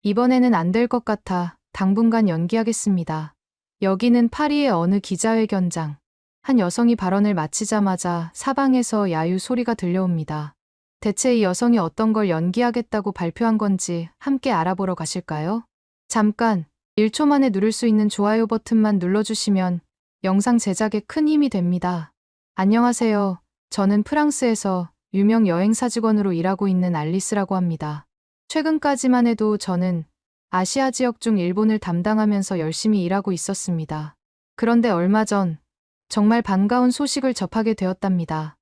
이번에는 안 될 것 같아 당분간 연기하겠습니다. 여기는 파리의 어느 기자회견장. 한 여성이 발언을 마치자마자 사방에서 야유 소리가 들려옵니다. 대체 이 여성이 어떤 걸 연기하겠다고 발표한 건지 함께 알아보러 가실까요? 잠깐, 1초 만에 누를 수 있는 좋아요 버튼만 눌러주시면 영상 제작에 큰 힘이 됩니다. 안녕하세요. 저는 프랑스에서 유명 여행사 직원으로 일하고 있는 알리스라고 합니다. 최근까지만 해도 저는 아시아 지역 중 일본을 담당하면서 열심히 일하고 있었습니다. 그런데 얼마 전 정말 반가운 소식을 접하게 되었답니다.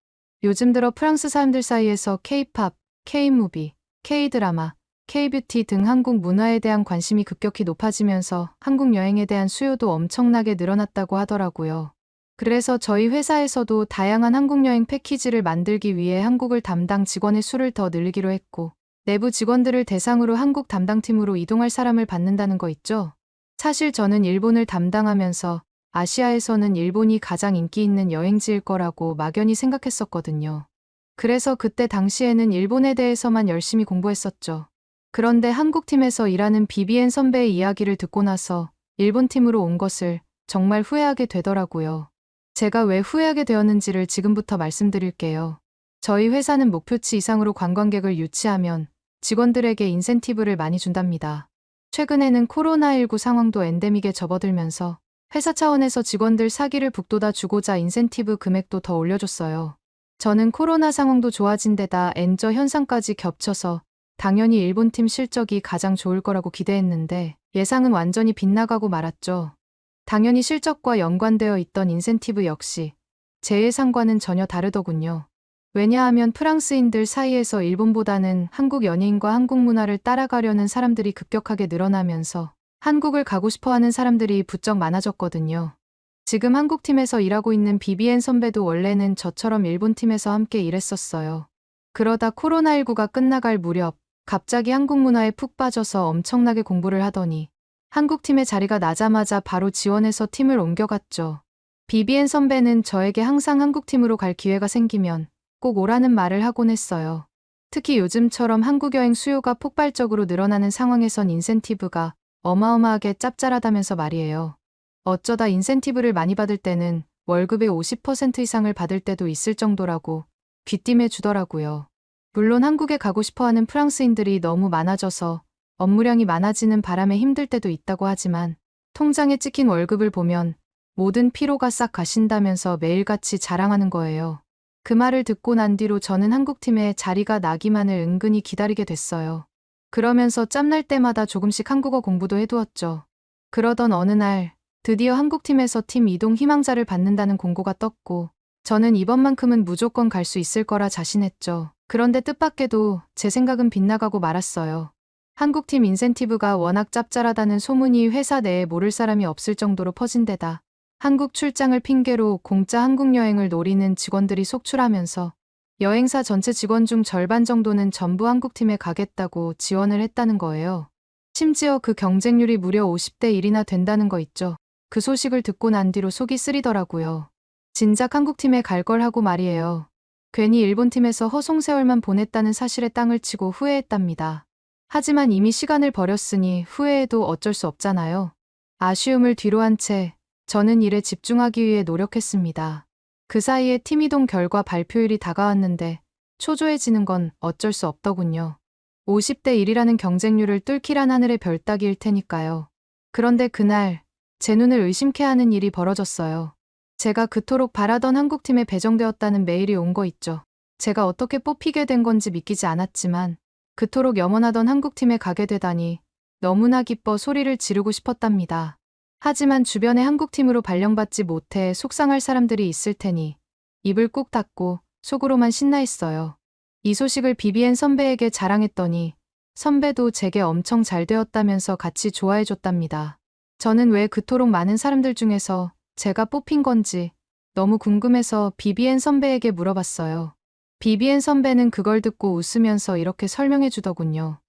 요즘 들어 프랑스 사람들 사이에서 K-팝, K-무비, K-드라마, K-뷰티 등 한국 문화에 대한 관심이 급격히 높아지면서 한국 여행에 대한 수요도 엄청나게 늘어났다고 하더라고요. 그래서 저희 회사에서도 다양한 한국 여행 패키지를 만들기 위해 한국을 담당 직원의 수를 더 늘리기로 했고, 내부 직원들을 대상으로 한국 담당팀으로 이동할 사람을 받는다는 거 있죠? 사실 저는 일본을 담당하면서 아시아에서는 일본이 가장 인기 있는 여행지일 거라고 막연히 생각했었거든요. 그래서 그때 당시에는 일본에 대해서만 열심히 공부했었죠. 그런데 한국팀에서 일하는 BBN 선배의 이야기를 듣고 나서 일본 팀으로 온 것을 정말 후회하게 되더라고요. 제가 왜 후회하게 되었는지를 지금부터 말씀드릴게요. 저희 회사는 목표치 이상으로 관광객을 유치하면 직원들에게 인센티브를 많이 준답니다. 최근에는 코로나19 상황도 엔데믹에 접어들면서 회사 차원에서 직원들 사기를 북돋아 주고자 인센티브 금액도 더 올려줬어요. 저는 코로나 상황도 좋아진 데다 엔저 현상까지 겹쳐서 당연히 일본팀 실적이 가장 좋을 거라고 기대했는데 예상은 완전히 빗나가고 말았죠. 당연히 실적과 연관되어 있던 인센티브 역시 제 예상과는 전혀 다르더군요. 왜냐하면 프랑스인들 사이에서 일본보다는 한국 연예인과 한국 문화를 따라가려는 사람들이 급격하게 늘어나면서 한국을 가고 싶어하는 사람들이 부쩍 많아졌거든요. 지금 한국팀에서 일하고 있는 BBN 선배도 원래는 저처럼 일본팀에서 함께 일했었어요. 그러다 코로나19가 끝나갈 무렵 갑자기 한국 문화에 푹 빠져서 엄청나게 공부를 하더니 한국팀의 자리가 나자마자 바로 지원해서 팀을 옮겨갔죠. BBN 선배는 저에게 항상 한국팀으로 갈 기회가 생기면 꼭 오라는 말을 하곤 했어요. 특히 요즘처럼 한국 여행 수요가 폭발적으로 늘어나는 상황에선 인센티브가 어마어마하게 짭짤하다면서 말이에요. 어쩌다 인센티브를 많이 받을 때는 월급의 50% 이상을 받을 때도 있을 정도라고 귀띔해 주더라고요. 물론 한국에 가고 싶어하는 프랑스인들이 너무 많아져서 업무량이 많아지는 바람에 힘들 때도 있다고 하지만 통장에 찍힌 월급을 보면 모든 피로가 싹 가신다면서 매일같이 자랑하는 거예요. 그 말을 듣고 난 뒤로 저는 한국팀에 자리가 나기만을 은근히 기다리게 됐어요. 그러면서 짬날 때마다 조금씩 한국어 공부도 해두었죠. 그러던 어느 날 드디어 한국팀에서 팀 이동 희망자를 받는다는 공고가 떴고 저는 이번만큼은 무조건 갈 수 있을 거라 자신했죠. 그런데 뜻밖에도 제 생각은 빗나가고 말았어요. 한국팀 인센티브가 워낙 짭짤하다는 소문이 회사 내에 모를 사람이 없을 정도로 퍼진 데다 한국 출장을 핑계로 공짜 한국 여행을 노리는 직원들이 속출하면서 여행사 전체 직원 중 절반 정도는 전부 한국팀에 가겠다고 지원을 했다는 거예요. 심지어 그 경쟁률이 무려 50대 1이나 된다는 거 있죠. 그 소식을 듣고 난 뒤로 속이 쓰리더라고요. 진작 한국팀에 갈 걸 하고 말이에요. 괜히 일본팀에서 허송세월만 보냈다는 사실에 땅을 치고 후회했답니다. 하지만 이미 시간을 버렸으니 후회해도 어쩔 수 없잖아요. 아쉬움을 뒤로 한 채 저는 일에 집중하기 위해 노력했습니다. 그 사이에 팀 이동 결과 발표일이 다가왔는데 초조해지는 건 어쩔 수 없더군요. 50대 1이라는 경쟁률을 뚫기란 하늘의 별 따기일 테니까요. 그런데 그날 제 눈을 의심케 하는 일이 벌어졌어요. 제가 그토록 바라던 한국팀에 배정되었다는 메일이 온 거 있죠. 제가 어떻게 뽑히게 된 건지 믿기지 않았지만 그토록 염원하던 한국팀에 가게 되다니 너무나 기뻐 소리를 지르고 싶었답니다. 하지만 주변에 한국팀으로 발령받지 못해 속상할 사람들이 있을 테니 입을 꾹 닫고 속으로만 신나 있어요. 이 소식을 BBN 선배에게 자랑했더니 선배도 제게 엄청 잘 되었다면서 같이 좋아해줬답니다. 저는 왜 그토록 많은 사람들 중에서 제가 뽑힌 건지 너무 궁금해서 BBN 선배에게 물어봤어요. BBN 선배는 그걸 듣고 웃으면서 이렇게 설명해 주더군요.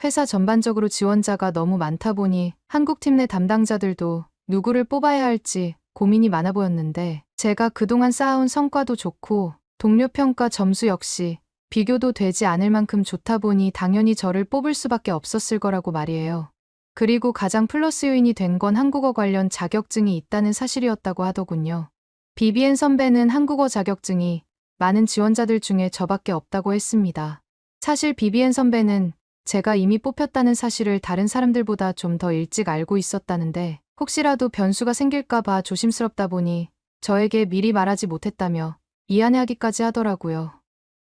회사 전반적으로 지원자가 너무 많다 보니 한국팀 내 담당자들도 누구를 뽑아야 할지 고민이 많아 보였는데 제가 그동안 쌓아온 성과도 좋고 동료 평가 점수 역시 비교도 되지 않을 만큼 좋다 보니 당연히 저를 뽑을 수밖에 없었을 거라고 말이에요. 그리고 가장 플러스 요인이 된 건 한국어 관련 자격증이 있다는 사실이었다고 하더군요. BBN 선배는 한국어 자격증이 많은 지원자들 중에 저밖에 없다고 했습니다. 사실 BBN 선배는 제가 이미 뽑혔다는 사실을 다른 사람들보다 좀 더 일찍 알고 있었다는데 혹시라도 변수가 생길까봐 조심스럽다 보니 저에게 미리 말하지 못했다며 미안해하기까지 하더라고요.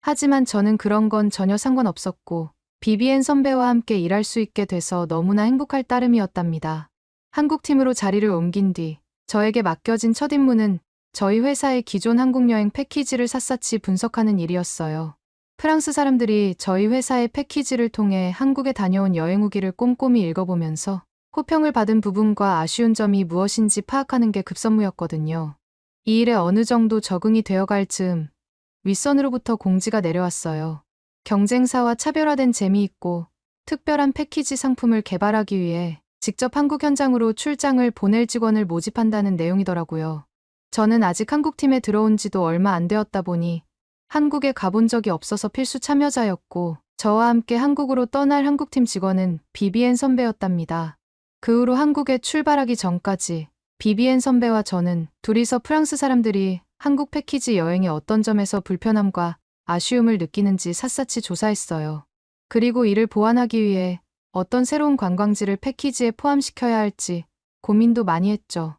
하지만 저는 그런 건 전혀 상관없었고 BBN 선배와 함께 일할 수 있게 돼서 너무나 행복할 따름이었답니다. 한국팀으로 자리를 옮긴 뒤 저에게 맡겨진 첫 임무는 저희 회사의 기존 한국여행 패키지를 샅샅이 분석하는 일이었어요. 프랑스 사람들이 저희 회사의 패키지를 통해 한국에 다녀온 여행 후기를 꼼꼼히 읽어보면서 호평을 받은 부분과 아쉬운 점이 무엇인지 파악하는 게 급선무였거든요. 이 일에 어느 정도 적응이 되어갈 즈음 윗선으로부터 공지가 내려왔어요. 경쟁사와 차별화된 재미있고 특별한 패키지 상품을 개발하기 위해 직접 한국 현장으로 출장을 보낼 직원을 모집한다는 내용이더라고요. 저는 아직 한국팀에 들어온 지도 얼마 안 되었다 보니 한국에 가본 적이 없어서 필수 참여자였고 저와 함께 한국으로 떠날 한국팀 직원은 BBN 선배였답니다. 그 후로 한국에 출발하기 전까지 BBN 선배와 저는 둘이서 프랑스 사람들이 한국 패키지 여행의 어떤 점에서 불편함과 아쉬움을 느끼는지 샅샅이 조사했어요. 그리고 이를 보완하기 위해 어떤 새로운 관광지를 패키지에 포함시켜야 할지 고민도 많이 했죠.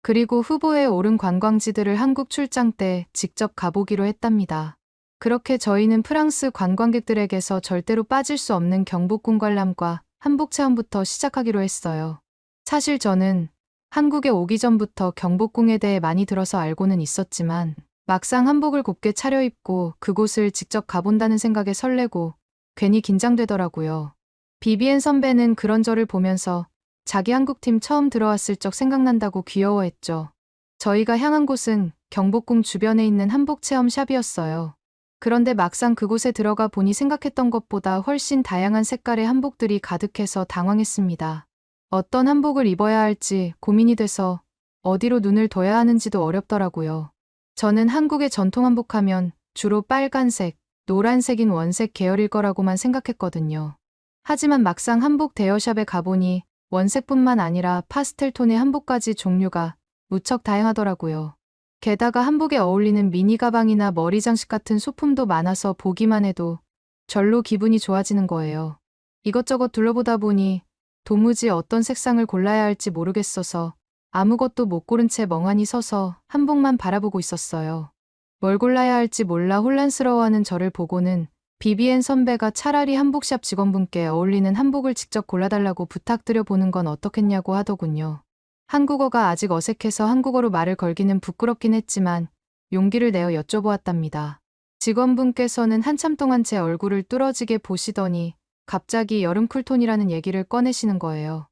그리고 후보에 오른 관광지들을 한국 출장 때 직접 가보기로 했답니다. 그렇게 저희는 프랑스 관광객들에게서 절대로 빠질 수 없는 경복궁 관람과 한복 체험부터 시작하기로 했어요. 사실 저는 한국에 오기 전부터 경복궁에 대해 많이 들어서 알고는 있었지만 막상 한복을 곱게 차려입고 그곳을 직접 가본다는 생각에 설레고 괜히 긴장되더라고요. BBN 선배는 그런 저를 보면서 자기 한국팀 처음 들어왔을 적 생각난다고 귀여워했죠. 저희가 향한 곳은 경복궁 주변에 있는 한복 체험 샵이었어요. 그런데 막상 그곳에 들어가 보니 생각했던 것보다 훨씬 다양한 색깔의 한복들이 가득해서 당황했습니다. 어떤 한복을 입어야 할지 고민이 돼서 어디로 눈을 둬야 하는지도 어렵더라고요. 저는 한국의 전통 한복하면 주로 빨간색, 노란색인 원색 계열일 거라고만 생각했거든요. 하지만 막상 한복 대여샵에 가보니 원색뿐만 아니라 파스텔 톤의 한복까지 종류가 무척 다양하더라고요. 게다가 한복에 어울리는 미니 가방이나 머리 장식 같은 소품도 많아서 보기만 해도 절로 기분이 좋아지는 거예요. 이것저것 둘러보다 보니 도무지 어떤 색상을 골라야 할지 모르겠어서 아무것도 못 고른 채 멍하니 서서 한복만 바라보고 있었어요. 뭘 골라야 할지 몰라 혼란스러워하는 저를 보고는 BBN 선배가 차라리 한복샵 직원분께 어울리는 한복을 직접 골라달라고 부탁드려 보는 건 어떻겠냐고 하더군요. 한국어가 아직 어색해서 한국어로 말을 걸기는 부끄럽긴 했지만 용기를 내어 여쭤보았답니다. 직원분께서는 한참 동안 제 얼굴을 뚫어지게 보시더니 갑자기 여름 쿨톤이라는 얘기를 꺼내시는 거예요.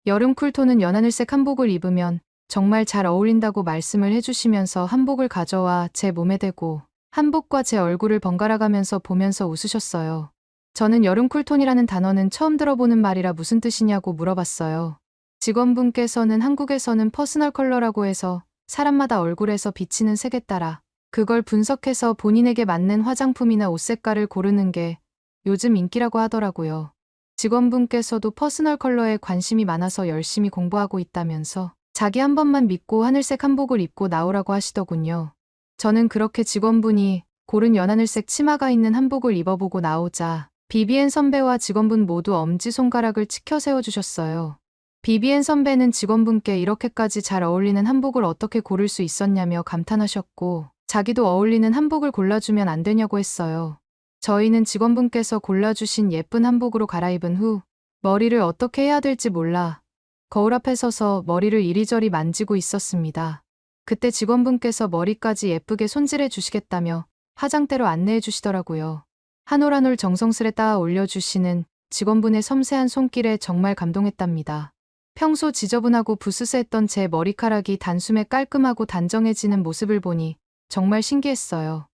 여름 쿨톤은 연하늘색 한복을 입으면 정말 잘 어울린다고 말씀을 해주시면서 한복을 가져와 제 몸에 대고 한복과 제 얼굴을 번갈아 가면서 보면서 웃으셨어요. 저는 여름 쿨톤이라는 단어는 처음 들어보는 말이라 무슨 뜻이냐고 물어봤어요. 직원분께서는 한국에서는 퍼스널 컬러라고 해서 사람마다 얼굴에서 비치는 색에 따라 그걸 분석해서 본인에게 맞는 화장품이나 옷 색깔을 고르는 게 요즘 인기라고 하더라고요. 직원분께서도 퍼스널 컬러에 관심이 많아서 열심히 공부하고 있다면서 자기 한 번만 믿고 하늘색 한복을 입고 나오라고 하시더군요. 저는 그렇게 직원분이 고른 연하늘색 치마가 있는 한복을 입어보고 나오자 BBN 선배와 직원분 모두 엄지손가락을 치켜 세워주셨어요. BBN 선배는 직원분께 이렇게까지 잘 어울리는 한복을 어떻게 고를 수 있었냐며 감탄하셨고 자기도 어울리는 한복을 골라주면 안 되냐고 했어요. 저희는 직원분께서 골라주신 예쁜 한복으로 갈아입은 후 머리를 어떻게 해야 될지 몰라 거울 앞에 서서 머리를 이리저리 만지고 있었습니다. 그때 직원분께서 머리까지 예쁘게 손질해 주시겠다며 화장대로 안내해 주시더라고요. 한 올 한 올 정성스레 따아 올려주시는 직원분의 섬세한 손길에 정말 감동했답니다. 평소 지저분하고 부스스했던 제 머리카락이 단숨에 깔끔하고 단정해지는 모습을 보니 정말 신기했어요.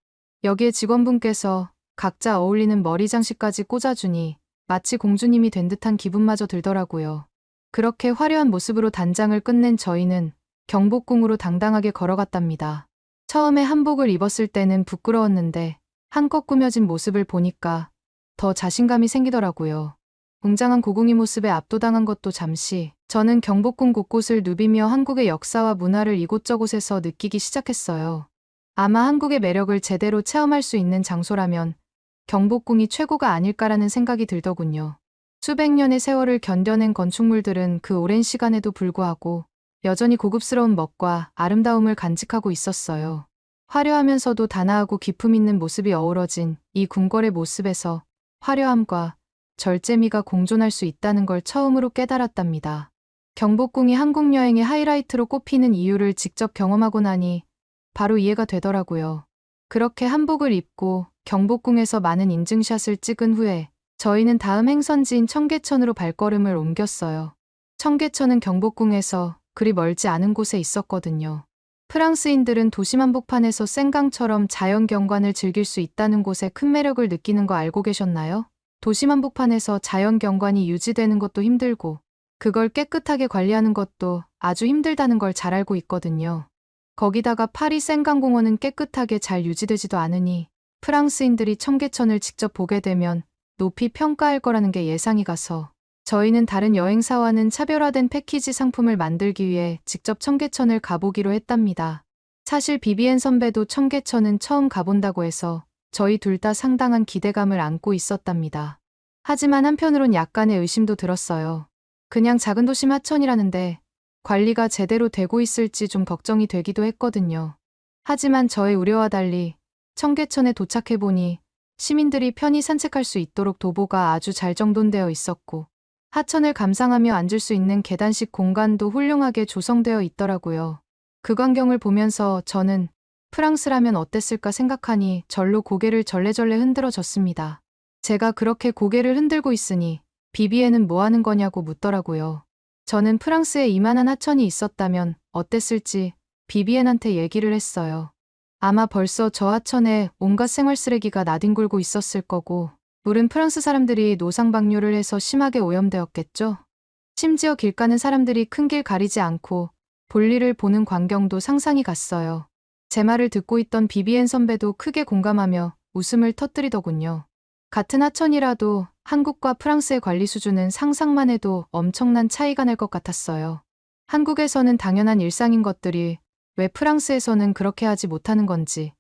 여기에 직원분께서 각자 어울리는 머리 장식까지 꽂아주니 마치 공주님이 된 듯한 기분마저 들더라고요. 그렇게 화려한 모습으로 단장을 끝낸 저희는 경복궁으로 당당하게 걸어갔답니다. 처음에 한복을 입었을 때는 부끄러웠는데 한껏 꾸며진 모습을 보니까 더 자신감이 생기더라고요. 웅장한 고궁이 모습에 압도당한 것도 잠시, 저는 경복궁 곳곳을 누비며 한국의 역사와 문화를 이곳저곳에서 느끼기 시작했어요. 아마 한국의 매력을 제대로 체험할 수 있는 장소라면 경복궁이 최고가 아닐까라는 생각이 들더군요. 수백 년의 세월을 견뎌낸 건축물들은 그 오랜 시간에도 불구하고 여전히 고급스러운 멋과 아름다움을 간직하고 있었어요. 화려하면서도 단아하고 기품 있는 모습이 어우러진 이 궁궐의 모습에서 화려함과 절제미가 공존할 수 있다는 걸 처음으로 깨달았답니다. 경복궁이 한국 여행의 하이라이트로 꼽히는 이유를 직접 경험하고 나니 바로 이해가 되더라고요. 그렇게 한복을 입고 경복궁에서 많은 인증샷을 찍은 후에 저희는 다음 행선지인 청계천으로 발걸음을 옮겼어요. 청계천은 경복궁에서 그리 멀지 않은 곳에 있었거든요. 프랑스인들은 도심 한복판에서 생강처럼 자연 경관을 즐길 수 있다는 곳에 큰 매력을 느끼는 거 알고 계셨나요? 도심 한복판에서 자연 경관이 유지되는 것도 힘들고 그걸 깨끗하게 관리하는 것도 아주 힘들다는 걸 잘 알고 있거든요. 거기다가 파리 생강공원은 깨끗하게 잘 유지되지도 않으니 프랑스인들이 청계천을 직접 보게 되면 높이 평가할 거라는 게 예상이 가서 저희는 다른 여행사와는 차별화된 패키지 상품을 만들기 위해 직접 청계천을 가보기로 했답니다. 사실 비비엔 선배도 청계천은 처음 가본다고 해서 저희 둘 다 상당한 기대감을 안고 있었답니다. 하지만 한편으론 약간의 의심도 들었어요. 그냥 작은 도심 하천이라는데 관리가 제대로 되고 있을지 좀 걱정이 되기도 했거든요. 하지만 저의 우려와 달리 청계천에 도착해보니 시민들이 편히 산책할 수 있도록 도보가 아주 잘 정돈되어 있었고 하천을 감상하며 앉을 수 있는 계단식 공간도 훌륭하게 조성되어 있더라고요. 그 광경을 보면서 저는 프랑스라면 어땠을까 생각하니 절로 고개를 절레절레 흔들어졌습니다. 제가 그렇게 고개를 흔들고 있으니 비비에는 뭐 하는 거냐고 묻더라고요. 저는 프랑스에 이만한 하천이 있었다면 어땠을지 비비엔한테 얘기를 했어요. 아마 벌써 저 하천에 온갖 생활 쓰레기가 나뒹굴고 있었을 거고 물은 프랑스 사람들이 노상방뇨를 해서 심하게 오염되었겠죠? 심지어 길 가는 사람들이 큰 길 가리지 않고 볼일을 보는 광경도 상상이 갔어요. 제 말을 듣고 있던 비비엔 선배도 크게 공감하며 웃음을 터뜨리더군요. 같은 하천이라도 한국과 프랑스의 관리 수준은 상상만 해도 엄청난 차이가 날 것 같았어요. 한국에서는 당연한 일상인 것들이 왜 프랑스에서는 그렇게 하지 못하는 건지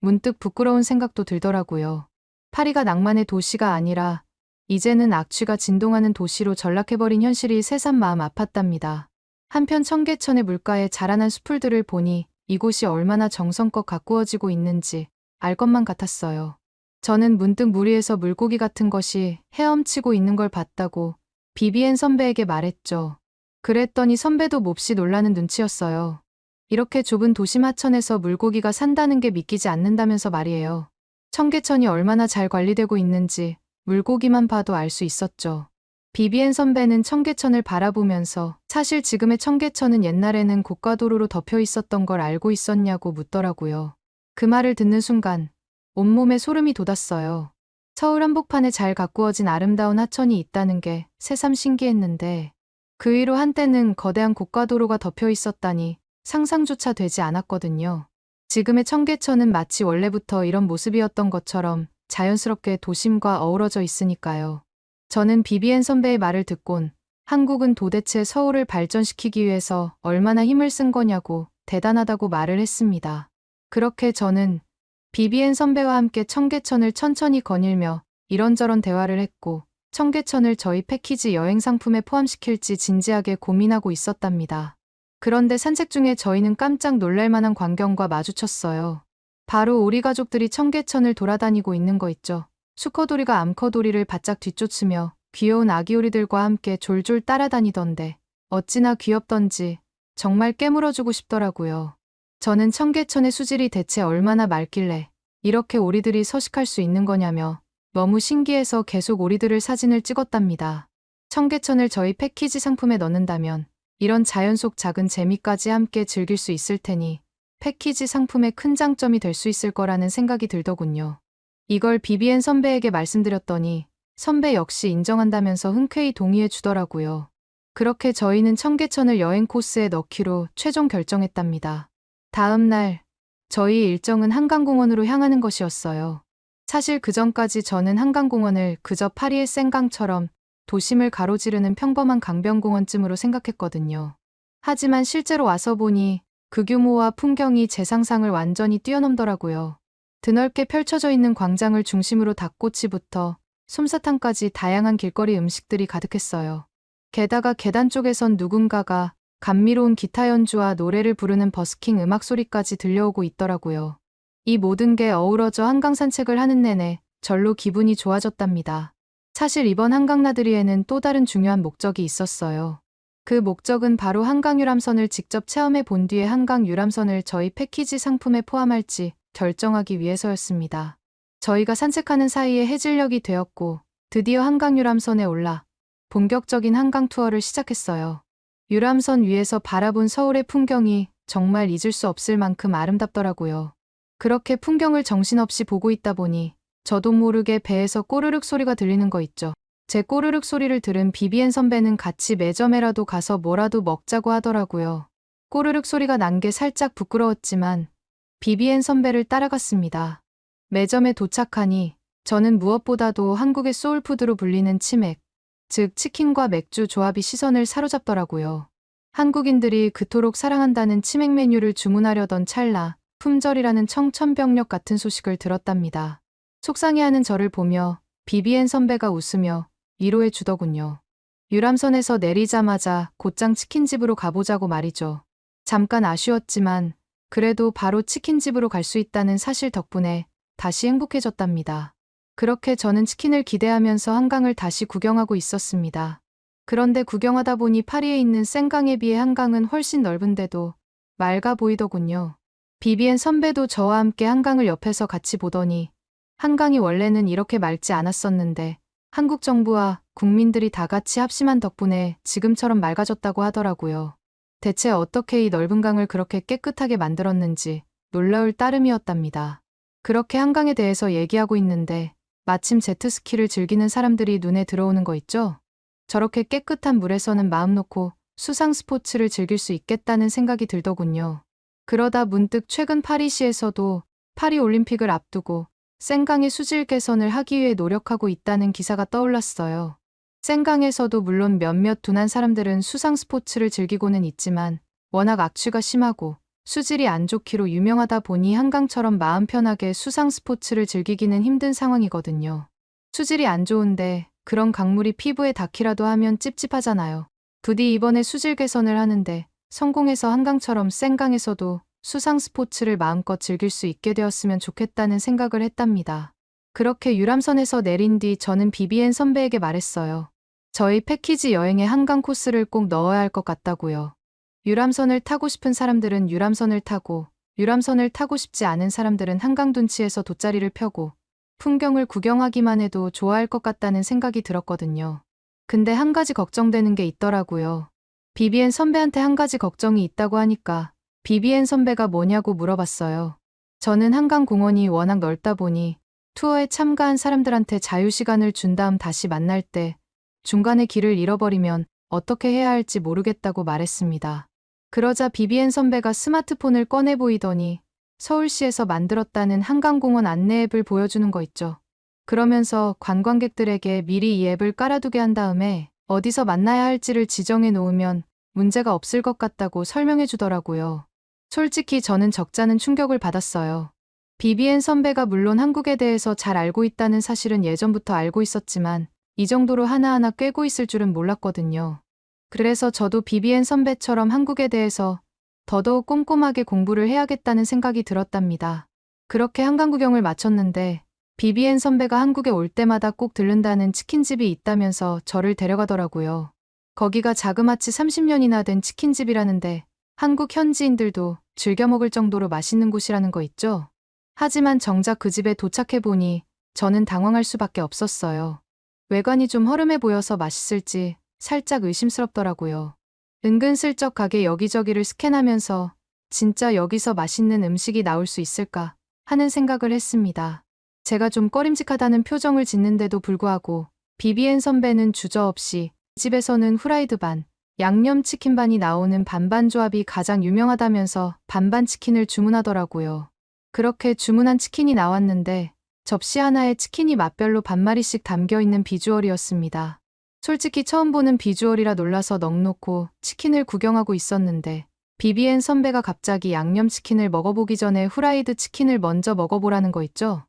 문득 부끄러운 생각도 들더라고요. 파리가 낭만의 도시가 아니라 이제는 악취가 진동하는 도시로 전락해버린 현실이 새삼 마음 아팠답니다. 한편 청계천의 물가에 자라난 수풀들을 보니 이곳이 얼마나 정성껏 가꾸어지고 있는지 알 것만 같았어요. 저는 문득 물 위에서 물고기 같은 것이 헤엄치고 있는 걸 봤다고 비비엔 선배에게 말했죠. 그랬더니 선배도 몹시 놀라는 눈치였어요. 이렇게 좁은 도심 하천에서 물고기가 산다는 게 믿기지 않는다면서 말이에요. 청계천이 얼마나 잘 관리되고 있는지 물고기만 봐도 알 수 있었죠. 비비엔 선배는 청계천을 바라보면서 사실 지금의 청계천은 옛날에는 고가도로로 덮여 있었던 걸 알고 있었냐고 묻더라고요. 그 말을 듣는 순간 온몸에 소름이 돋았어요. 서울 한복판에 잘 가꾸어진 아름다운 하천이 있다는 게 새삼 신기했는데 그 위로 한때는 거대한 고가도로가 덮여 있었다니 상상조차 되지 않았거든요. 지금의 청계천은 마치 원래부터 이런 모습이었던 것처럼 자연스럽게 도심과 어우러져 있으니까요. 저는 비비엔 선배의 말을 듣곤 한국은 도대체 서울을 발전시키기 위해서 얼마나 힘을 쓴 거냐고 대단하다고 말을 했습니다. 그렇게 저는 비비엔 선배와 함께 청계천을 천천히 거닐며 이런저런 대화를 했고 청계천을 저희 패키지 여행 상품에 포함시킬지 진지하게 고민하고 있었답니다. 그런데 산책 중에 저희는 깜짝 놀랄 만한 광경과 마주쳤어요. 바로 오리 가족들이 청계천을 돌아다니고 있는 거 있죠. 수컷오리가 암컷오리를 바짝 뒤쫓으며 귀여운 아기 오리들과 함께 졸졸 따라다니던데 어찌나 귀엽던지 정말 깨물어주고 싶더라고요. 저는 청계천의 수질이 대체 얼마나 맑길래 이렇게 오리들이 서식할 수 있는 거냐며 너무 신기해서 계속 오리들을 사진을 찍었답니다. 청계천을 저희 패키지 상품에 넣는다면 이런 자연 속 작은 재미까지 함께 즐길 수 있을 테니 패키지 상품의 큰 장점이 될 수 있을 거라는 생각이 들더군요. 이걸 비비엔 선배에게 말씀드렸더니 선배 역시 인정한다면서 흔쾌히 동의해 주더라고요. 그렇게 저희는 청계천을 여행 코스에 넣기로 최종 결정했답니다. 다음 날 저희 일정은 한강공원으로 향하는 것이었어요. 사실 그전까지 저는 한강공원을 그저 파리의 생강처럼 도심을 가로지르는 평범한 강변공원쯤으로 생각했거든요. 하지만 실제로 와서 보니 그 규모와 풍경이 제 상상을 완전히 뛰어넘더라고요. 드넓게 펼쳐져 있는 광장을 중심으로 닭꼬치부터 솜사탕까지 다양한 길거리 음식들이 가득했어요. 게다가 계단 쪽에선 누군가가 감미로운 기타 연주와 노래를 부르는 버스킹 음악 소리까지 들려오고 있더라고요. 이 모든 게 어우러져 한강 산책을 하는 내내 절로 기분이 좋아졌답니다. 사실 이번 한강 나들이에는 또 다른 중요한 목적이 있었어요. 그 목적은 바로 한강 유람선을 직접 체험해 본 뒤에 한강 유람선을 저희 패키지 상품에 포함할지 결정하기 위해서였습니다. 저희가 산책하는 사이에 해질녘이 되었고 드디어 한강 유람선에 올라 본격적인 한강 투어를 시작했어요. 유람선 위에서 바라본 서울의 풍경이 정말 잊을 수 없을 만큼 아름답더라고요. 그렇게 풍경을 정신없이 보고 있다 보니 저도 모르게 배에서 꼬르륵 소리가 들리는 거 있죠. 제 꼬르륵 소리를 들은 비비엔 선배는 같이 매점에라도 가서 뭐라도 먹자고 하더라고요. 꼬르륵 소리가 난 게 살짝 부끄러웠지만 비비엔 선배를 따라갔습니다. 매점에 도착하니 저는 무엇보다도 한국의 소울푸드로 불리는 치맥, 즉 치킨과 맥주 조합이 시선을 사로잡더라고요. 한국인들이 그토록 사랑한다는 치맥 메뉴를 주문하려던 찰나 품절이라는 청천벽력 같은 소식을 들었답니다. 속상해하는 저를 보며 비비엔 선배가 웃으며 위로해 주더군요. 유람선에서 내리자마자 곧장 치킨집으로 가보자고 말이죠. 잠깐 아쉬웠지만 그래도 바로 치킨집으로 갈 수 있다는 사실 덕분에 다시 행복해졌답니다. 그렇게 저는 치킨을 기대하면서 한강을 다시 구경하고 있었습니다. 그런데 구경하다 보니 파리에 있는 생강에 비해 한강은 훨씬 넓은데도 맑아 보이더군요. 비비엔 선배도 저와 함께 한강을 옆에서 같이 보더니 한강이 원래는 이렇게 맑지 않았었는데 한국 정부와 국민들이 다 같이 합심한 덕분에 지금처럼 맑아졌다고 하더라고요. 대체 어떻게 이 넓은 강을 그렇게 깨끗하게 만들었는지 놀라울 따름이었답니다. 그렇게 한강에 대해서 얘기하고 있는데 마침 제트스키를 즐기는 사람들이 눈에 들어오는 거 있죠? 저렇게 깨끗한 물에서는 마음 놓고 수상 스포츠를 즐길 수 있겠다는 생각이 들더군요. 그러다 문득 최근 파리시에서도 파리 올림픽을 앞두고 생강의 수질 개선을 하기 위해 노력하고 있다는 기사가 떠올랐어요. 생강에서도 물론 몇몇 둔한 사람들은 수상 스포츠를 즐기고는 있지만 워낙 악취가 심하고 수질이 안 좋기로 유명하다 보니 한강처럼 마음 편하게 수상 스포츠를 즐기기는 힘든 상황이거든요. 수질이 안 좋은데 그런 강물이 피부에 닿기라도 하면 찝찝하잖아요. 부디 이번에 수질 개선을 하는데 성공해서 한강처럼 생강에서도 수상 스포츠를 마음껏 즐길 수 있게 되었으면 좋겠다는 생각을 했답니다. 그렇게 유람선에서 내린 뒤 저는 비비엔 선배에게 말했어요. 저희 패키지 여행에 한강 코스를 꼭 넣어야 할 것 같다고요. 유람선을 타고 싶은 사람들은 유람선을 타고, 유람선을 타고 싶지 않은 사람들은 한강 둔치에서 돗자리를 펴고 풍경을 구경하기만 해도 좋아할 것 같다는 생각이 들었거든요. 근데 한 가지 걱정되는 게 있더라고요. 비비엔 선배한테 한 가지 걱정이 있다고 하니까 비비엔 선배가 뭐냐고 물어봤어요. 저는 한강공원이 워낙 넓다 보니 투어에 참가한 사람들한테 자유시간을 준 다음 다시 만날 때 중간에 길을 잃어버리면 어떻게 해야 할지 모르겠다고 말했습니다. 그러자 비비엔 선배가 스마트폰을 꺼내 보이더니 서울시에서 만들었다는 한강공원 안내 앱을 보여주는 거 있죠. 그러면서 관광객들에게 미리 이 앱을 깔아두게 한 다음에 어디서 만나야 할지를 지정해 놓으면 문제가 없을 것 같다고 설명해 주더라고요. 솔직히 저는 적잖은 충격을 받았어요. 비비엔 선배가 물론 한국에 대해서 잘 알고 있다는 사실은 예전부터 알고 있었지만 이 정도로 하나하나 꿰고 있을 줄은 몰랐거든요. 그래서 저도 비비엔 선배처럼 한국에 대해서 더더욱 꼼꼼하게 공부를 해야겠다는 생각이 들었답니다. 그렇게 한강 구경을 마쳤는데 비비엔 선배가 한국에 올 때마다 꼭 들른다는 치킨집이 있다면서 저를 데려가더라고요. 거기가 자그마치 30년이나 된 치킨집이라는데 한국 현지인들도 즐겨 먹을 정도로 맛있는 곳이라는 거 있죠? 하지만 정작 그 집에 도착해보니 저는 당황할 수밖에 없었어요. 외관이 좀 허름해 보여서 맛있을지 살짝 의심스럽더라고요. 은근슬쩍 가게 여기저기를 스캔하면서 진짜 여기서 맛있는 음식이 나올 수 있을까 하는 생각을 했습니다. 제가 좀 꺼림직하다는 표정을 짓는데도 불구하고 비비엔 선배는 주저없이 집에서는 후라이드 반, 양념치킨 반이 나오는 반반 조합이 가장 유명하다면서 반반 치킨을 주문하더라고요. 그렇게 주문한 치킨이 나왔는데 접시 하나에 치킨이 맛별로 반마리씩 담겨있는 비주얼이었습니다. 솔직히 처음 보는 비주얼이라 놀라서 넋놓고 치킨을 구경하고 있었는데 비비엔 선배가 갑자기 양념치킨을 먹어보기 전에 후라이드 치킨을 먼저 먹어보라는 거 있죠?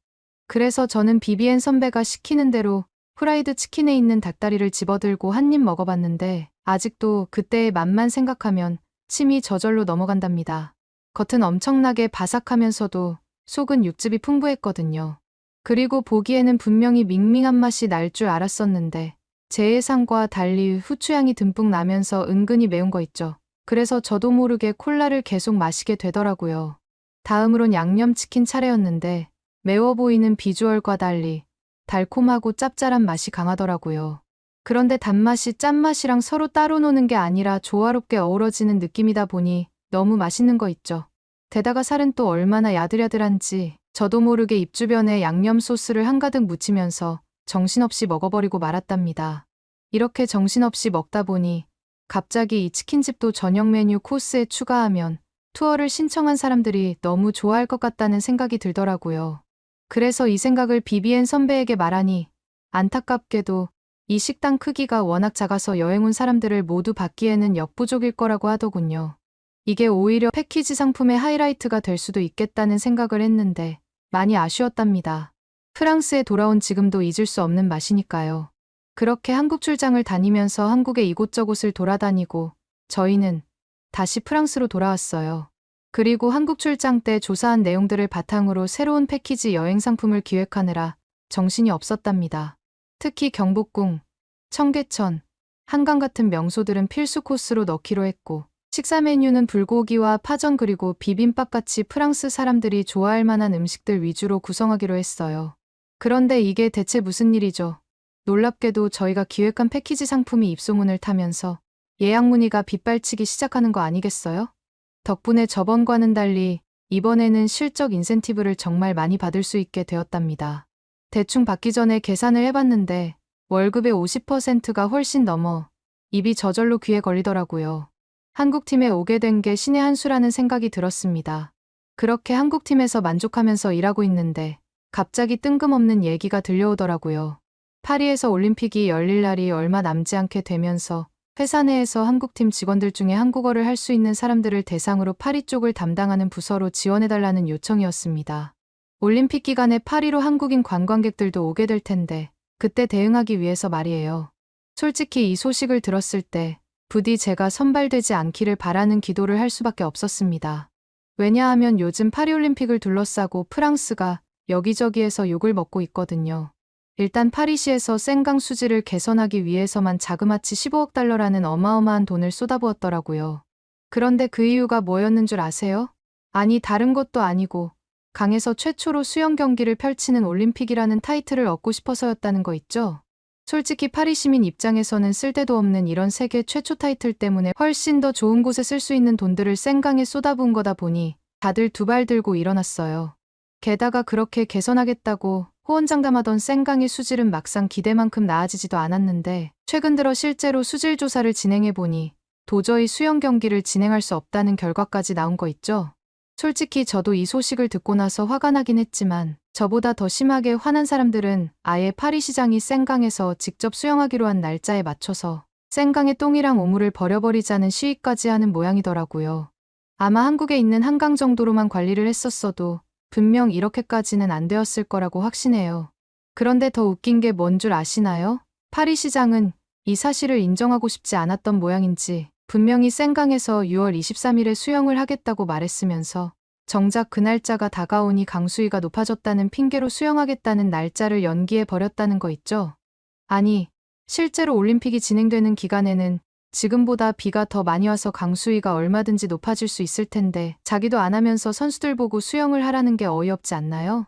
그래서 저는 비비엔 선배가 시키는 대로 후라이드 치킨에 있는 닭다리를 집어들고 한 입 먹어봤는데 아직도 그때의 맛만 생각하면 침이 저절로 넘어간답니다. 겉은 엄청나게 바삭하면서도 속은 육즙이 풍부했거든요. 그리고 보기에는 분명히 밍밍한 맛이 날 줄 알았었는데 제 예상과 달리 후추향이 듬뿍 나면서 은근히 매운 거 있죠. 그래서 저도 모르게 콜라를 계속 마시게 되더라고요. 다음으론 양념치킨 차례였는데 매워 보이는 비주얼과 달리 달콤하고 짭짤한 맛이 강하더라고요. 그런데 단맛이 짠맛이랑 서로 따로 노는 게 아니라 조화롭게 어우러지는 느낌이다 보니 너무 맛있는 거 있죠. 게다가 살은 또 얼마나 야들야들한지 저도 모르게 입 주변에 양념 소스를 한가득 묻히면서 정신없이 먹어버리고 말았답니다. 이렇게 정신없이 먹다 보니 갑자기 이 치킨집도 저녁 메뉴 코스에 추가하면 투어를 신청한 사람들이 너무 좋아할 것 같다는 생각이 들더라고요. 그래서 이 생각을 비비엔 선배에게 말하니 안타깝게도 이 식당 크기가 워낙 작아서 여행 온 사람들을 모두 받기에는 역부족일 거라고 하더군요. 이게 오히려 패키지 상품의 하이라이트가 될 수도 있겠다는 생각을 했는데 많이 아쉬웠답니다. 프랑스에 돌아온 지금도 잊을 수 없는 맛이니까요. 그렇게 한국 출장을 다니면서 한국의 이곳저곳을 돌아다니고 저희는 다시 프랑스로 돌아왔어요. 그리고 한국 출장 때 조사한 내용들을 바탕으로 새로운 패키지 여행 상품을 기획하느라 정신이 없었답니다. 특히 경복궁, 청계천, 한강 같은 명소들은 필수 코스로 넣기로 했고 식사 메뉴는 불고기와 파전 그리고 비빔밥 같이 프랑스 사람들이 좋아할 만한 음식들 위주로 구성하기로 했어요. 그런데 이게 대체 무슨 일이죠? 놀랍게도 저희가 기획한 패키지 상품이 입소문을 타면서 예약 문의가 빗발치기 시작하는 거 아니겠어요? 덕분에 저번과는 달리 이번에는 실적 인센티브를 정말 많이 받을 수 있게 되었답니다. 대충 받기 전에 계산을 해봤는데 월급의 50%가 훨씬 넘어 입이 저절로 귀에 걸리더라고요. 한국팀에 오게 된 게 신의 한 수라는 생각이 들었습니다. 그렇게 한국팀에서 만족하면서 일하고 있는데 갑자기 뜬금없는 얘기가 들려오더라고요. 파리에서 올림픽이 열릴 날이 얼마 남지 않게 되면서 회사 내에서 한국팀 직원들 중에 한국어를 할 수 있는 사람들을 대상으로 파리 쪽을 담당하는 부서로 지원해달라는 요청이었습니다. 올림픽 기간에 파리로 한국인 관광객들도 오게 될 텐데 그때 대응하기 위해서 말이에요. 솔직히 이 소식을 들었을 때 부디 제가 선발되지 않기를 바라는 기도를 할 수밖에 없었습니다. 왜냐하면 요즘 파리올림픽을 둘러싸고 프랑스가 여기저기에서 욕을 먹고 있거든요. 일단 파리시에서 생강 수질을 개선하기 위해서만 자그마치 15억 달러라는 어마어마한 돈을 쏟아부었더라고요. 그런데 그 이유가 뭐였는 줄 아세요? 아니 다른 것도 아니고 강에서 최초로 수영 경기를 펼치는 올림픽이라는 타이틀을 얻고 싶어서였다는 거 있죠? 솔직히 파리 시민 입장에서는 쓸데도 없는 이런 세계 최초 타이틀 때문에 훨씬 더 좋은 곳에 쓸 수 있는 돈들을 생강에 쏟아부은 거다 보니 다들 두 발 들고 일어났어요. 게다가 그렇게 개선하겠다고 호언장담하던 생강의 수질은 막상 기대만큼 나아지지도 않았는데 최근 들어 실제로 수질 조사를 진행해보니 도저히 수영 경기를 진행할 수 없다는 결과까지 나온 거 있죠? 솔직히 저도 이 소식을 듣고 나서 화가 나긴 했지만 저보다 더 심하게 화난 사람들은 아예 파리 시장이 생강에서 직접 수영하기로 한 날짜에 맞춰서 생강의 똥이랑 오물을 버려버리자는 시위까지 하는 모양이더라고요. 아마 한국에 있는 한강 정도로만 관리를 했었어도 분명 이렇게까지는 안 되었을 거라고 확신해요. 그런데 더 웃긴 게 뭔 줄 아시나요? 파리 시장은 이 사실을 인정하고 싶지 않았던 모양인지 분명히 생강에서 6월 23일에 수영을 하겠다고 말했으면서 정작 그 날짜가 다가오니 강수위가 높아졌다는 핑계로 수영하겠다는 날짜를 연기해 버렸다는 거 있죠? 아니, 실제로 올림픽이 진행되는 기간에는 지금보다 비가 더 많이 와서 강수위가 얼마든지 높아질 수 있을 텐데 자기도 안 하면서 선수들 보고 수영을 하라는 게 어이없지 않나요?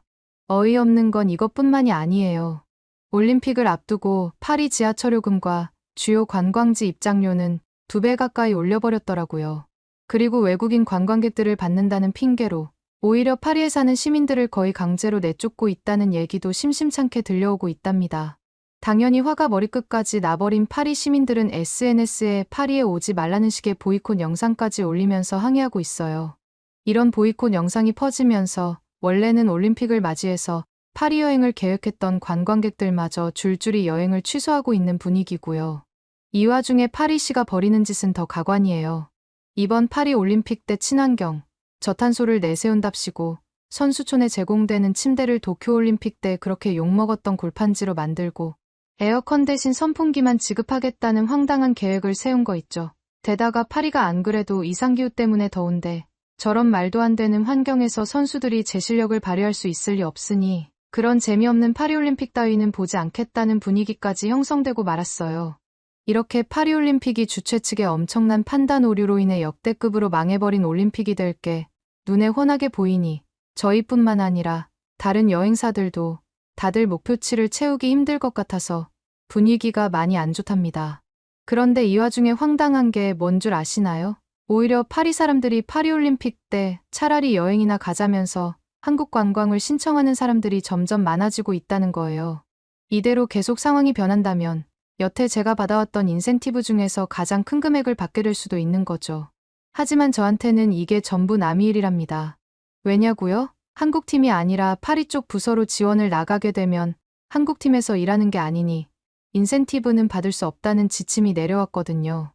어이없는 건 이것뿐만이 아니에요. 올림픽을 앞두고 파리 지하철 요금과 주요 관광지 입장료는 2배 가까이 올려버렸더라고요. 그리고 외국인 관광객들을 받는다는 핑계로 오히려 파리에 사는 시민들을 거의 강제로 내쫓고 있다는 얘기도 심심찮게 들려오고 있답니다. 당연히 화가 머리끝까지 나버린 파리 시민들은 SNS에 파리에 오지 말라는 식의 보이콧 영상까지 올리면서 항의하고 있어요. 이런 보이콧 영상이 퍼지면서 원래는 올림픽을 맞이해서 파리 여행을 계획했던 관광객들마저 줄줄이 여행을 취소하고 있는 분위기고요. 이 와중에 파리시가 벌이는 짓은 더 가관이에요. 이번 파리 올림픽 때 친환경, 저탄소를 내세운답시고 선수촌에 제공되는 침대를 도쿄올림픽 때 그렇게 욕먹었던 골판지로 만들고 에어컨 대신 선풍기만 지급하겠다는 황당한 계획을 세운 거 있죠. 게다가 파리가 안 그래도 이상기후 때문에 더운데 저런 말도 안 되는 환경에서 선수들이 제 실력을 발휘할 수 있을 리 없으니 그런 재미없는 파리올림픽 따위는 보지 않겠다는 분위기까지 형성되고 말았어요. 이렇게 파리올림픽이 주최 측의 엄청난 판단 오류로 인해 역대급으로 망해버린 올림픽이 될 게 눈에 훤하게 보이니 저희뿐만 아니라 다른 여행사들도 다들 목표치를 채우기 힘들 것 같아서 분위기가 많이 안 좋답니다. 그런데 이 와중에 황당한 게 뭔 줄 아시나요? 오히려 파리 사람들이 파리올림픽 때 차라리 여행이나 가자면서 한국 관광을 신청하는 사람들이 점점 많아지고 있다는 거예요. 이대로 계속 상황이 변한다면 여태 제가 받아왔던 인센티브 중에서 가장 큰 금액을 받게 될 수도 있는 거죠. 하지만 저한테는 이게 전부 남의 일이랍니다. 왜냐고요? 한국팀이 아니라 파리 쪽 부서로 지원을 나가게 되면 한국팀에서 일하는 게 아니니 인센티브는 받을 수 없다는 지침이 내려왔거든요.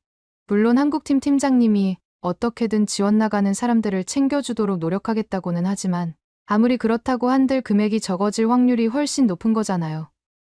물론 한국팀 팀장님이 어떻게든 지원 나가는 사람들을 챙겨주도록 노력하겠다고는 하지만 아무리 그렇다고 한들 금액이 적어질 확률이 훨씬 높은 거잖아요.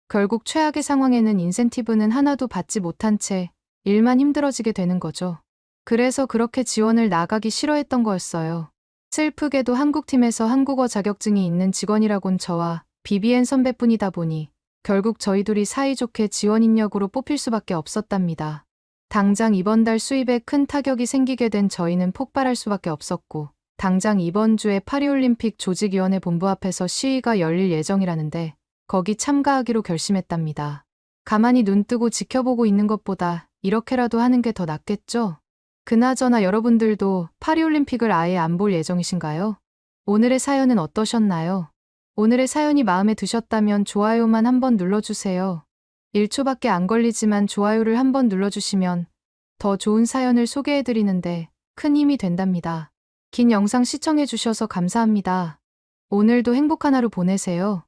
결국 최악의 상황에는 인센티브는 하나도 받지 못한 채 일만 힘들어지게 되는 거죠. 그래서 그렇게 지원을 나가기 싫어했던 거였어요. 슬프게도 한국팀에서 한국어 자격증이 있는 직원이라곤 저와 비비엔 선배뿐이다 보니 결국 저희 둘이 사이좋게 지원 인력으로 뽑힐 수밖에 없었답니다. 당장 이번 달 수입에 큰 타격이 생기게 된 저희는 폭발할 수밖에 없었고 당장 이번 주에 파리올림픽 조직위원회 본부 앞에서 시위가 열릴 예정이라는데 거기 참가하기로 결심했답니다. 가만히 눈 뜨고 지켜보고 있는 것보다 이렇게라도 하는 게 더 낫겠죠? 그나저나 여러분들도 파리올림픽을 아예 안 볼 예정이신가요? 오늘의 사연은 어떠셨나요? 오늘의 사연이 마음에 드셨다면 좋아요만 한번 눌러주세요. 1초밖에 안 걸리지만 좋아요를 한번 눌러주시면 더 좋은 사연을 소개해드리는데 큰 힘이 된답니다. 긴 영상 시청해주셔서 감사합니다. 오늘도 행복한 하루 보내세요.